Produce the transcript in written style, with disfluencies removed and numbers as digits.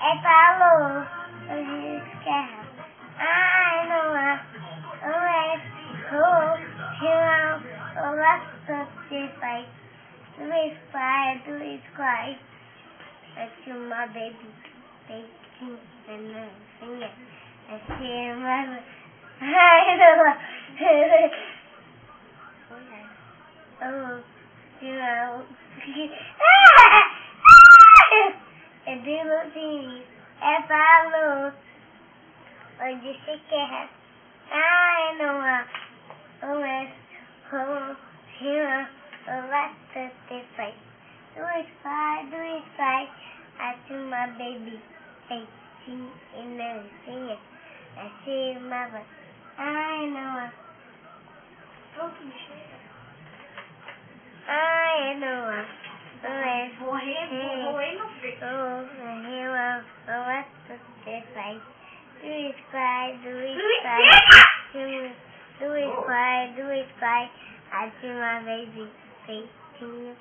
É falou, eu esquerra. Ai, não é. Não é. O laço de pai. Dois pai, dois pai. Aqui uma baby. Peitinho, nananzinha. Aqui uma. Ai, não é. É de luzinho, é falou, onde se quer. Ai, não há, não é, como, o laço te faz. Dois pai, acima baby, peitinho e nancinha, acima vai. Ai, não há. Pronto, me chega. Ai, não há. Morrer no peito. Dois pai, a de uma vez feitinho.